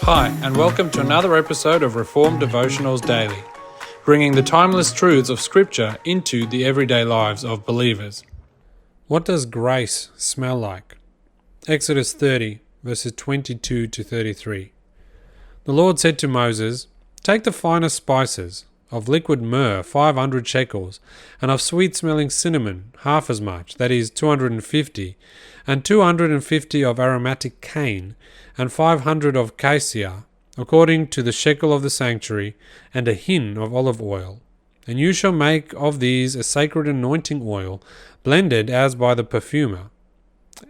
Hi, and welcome to another episode of Reformed Devotionals Daily, bringing the timeless truths of Scripture into the everyday lives of believers. What does grace smell like? Exodus 30, verses 22 to 33. The Lord said to Moses, "Take the finest spices, of liquid myrrh 500 shekels, and of sweet-smelling cinnamon half as much, that is 250, and 250 of aromatic cane, and 500 of cassia, according to the shekel of the sanctuary, and a hin of olive oil. And you shall make of these a sacred anointing oil, blended as by the perfumer.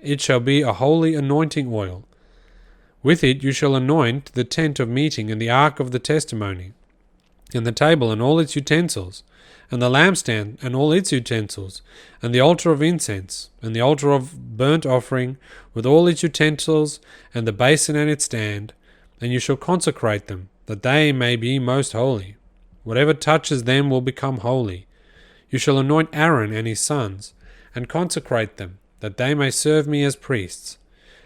It shall be a holy anointing oil. With it you shall anoint the tent of meeting and the ark of the testimony, and the table and all its utensils, and the lampstand and all its utensils, and the altar of incense, and the altar of burnt offering, with all its utensils, and the basin and its stand, and you shall consecrate them, that they may be most holy. Whatever touches them will become holy. You shall anoint Aaron and his sons, and consecrate them, that they may serve me as priests.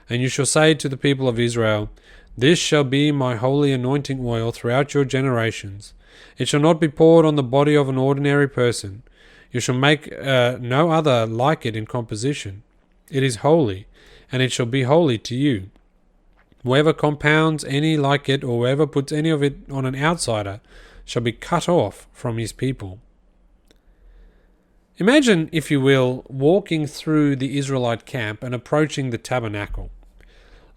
And you shall say to the people of Israel, This shall be my holy anointing oil throughout your generations. It shall not be poured on the body of an ordinary person. You shall make no other like it in composition. It is holy, and it shall be holy to you. Whoever compounds any like it, or whoever puts any of it on an outsider, shall be cut off from his people." Imagine, if you will, walking through the Israelite camp and approaching the tabernacle.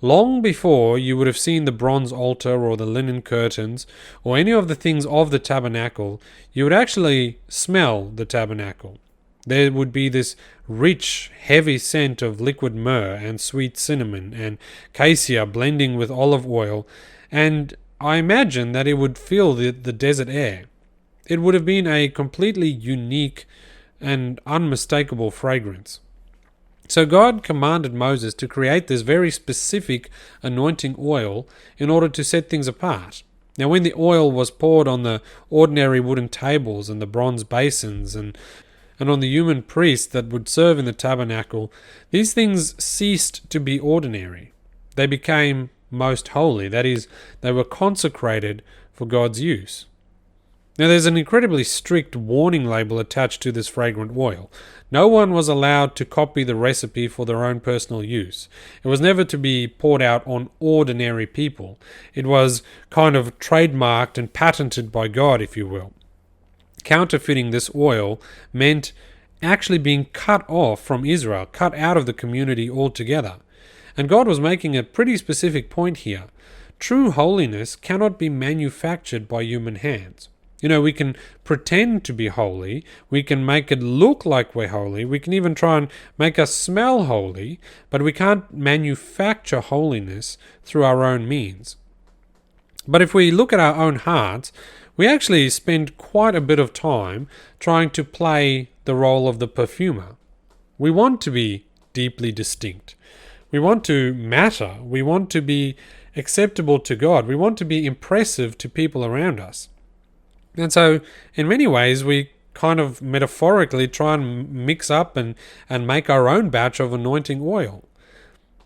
Long before you would have seen the bronze altar or the linen curtains or any of the things of the tabernacle, you would actually smell the tabernacle. There would be this rich, heavy scent of liquid myrrh and sweet cinnamon and cassia blending with olive oil, and I imagine that it would fill the desert air. It would have been a completely unique and unmistakable fragrance. So God commanded Moses to create this very specific anointing oil in order to set things apart. Now, when the oil was poured on the ordinary wooden tables and the bronze basins and on the human priests that would serve in the tabernacle, these things ceased to be ordinary. They became most holy. That is, they were consecrated for God's use. Now, there's an incredibly strict warning label attached to this fragrant oil. No one was allowed to copy the recipe for their own personal use. It was never to be poured out on ordinary people. It was kind of trademarked and patented by God, if you will. Counterfeiting this oil meant actually being cut off from Israel, cut out of the community altogether. And God was making a pretty specific point here. True holiness cannot be manufactured by human hands. We can pretend to be holy, we can make it look like we're holy, we can even try and make us smell holy, but we can't manufacture holiness through our own means. But if we look at our own hearts, we actually spend quite a bit of time trying to play the role of the perfumer. We want to be deeply distinct. We want to matter. We want to be acceptable to God. We want to be impressive to people around us. And so, in many ways, we kind of metaphorically try and mix up and make our own batch of anointing oil.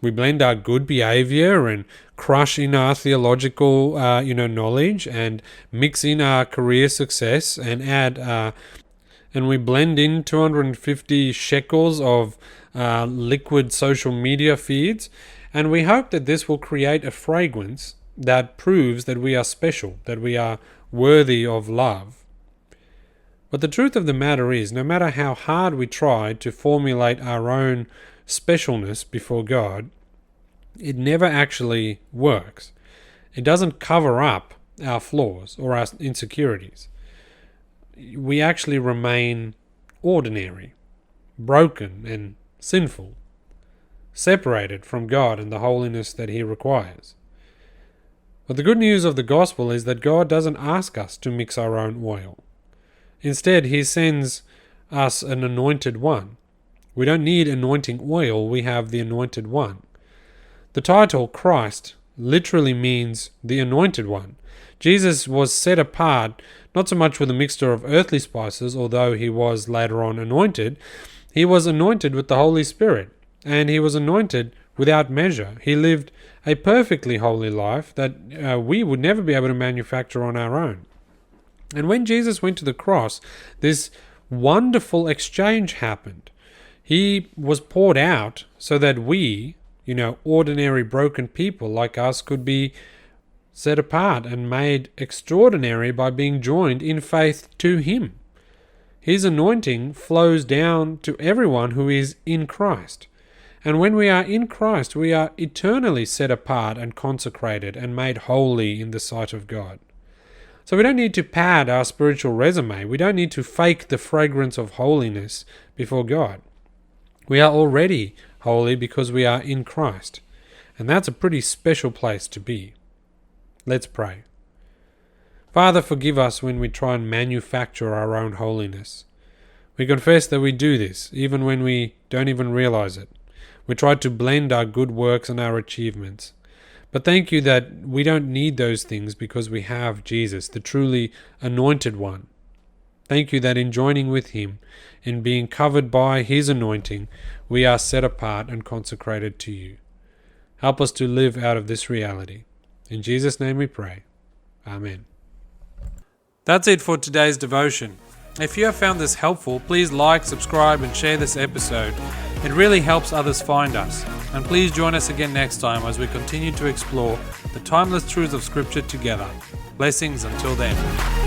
We blend our good behavior and crush in our theological, knowledge, and mix in our career success, and and we blend in 250 shekels of liquid social media feeds, and we hope that this will create a fragrance that proves that we are special, that we are worthy of love. But the truth of the matter is, no matter how hard we try to formulate our own specialness before God, it never actually works. It doesn't cover up our flaws or our insecurities. We actually remain ordinary, broken and sinful, separated from God and the holiness that He requires. But the good news of the gospel is that God doesn't ask us to mix our own oil. Instead, He sends us an anointed one. We don't need anointing oil, we have the Anointed One. The title Christ literally means the Anointed One. Jesus was set apart not so much with a mixture of earthly spices, although He was later on anointed. He was anointed with the Holy Spirit, and He was anointed without measure. He lived a perfectly holy life that we would never be able to manufacture on our own. And when Jesus went to the cross, this wonderful exchange happened. He was poured out so that we, ordinary broken people like us, could be set apart and made extraordinary by being joined in faith to Him. His anointing flows down to everyone who is in Christ. And when we are in Christ, we are eternally set apart and consecrated and made holy in the sight of God. So we don't need to pad our spiritual resume. We don't need to fake the fragrance of holiness before God. We are already holy because we are in Christ. And that's a pretty special place to be. Let's pray. Father, forgive us when we try and manufacture our own holiness. We confess that we do this, even when we don't even realize it. We try to blend our good works and our achievements. But thank you that we don't need those things because we have Jesus, the truly Anointed One. Thank you that in joining with Him, in being covered by His anointing, we are set apart and consecrated to you. Help us to live out of this reality. In Jesus' name we pray. Amen. That's it for today's devotion. If you have found this helpful, please like, subscribe, and share this episode. It really helps others find us. And please join us again next time as we continue to explore the timeless truths of Scripture together. Blessings until then.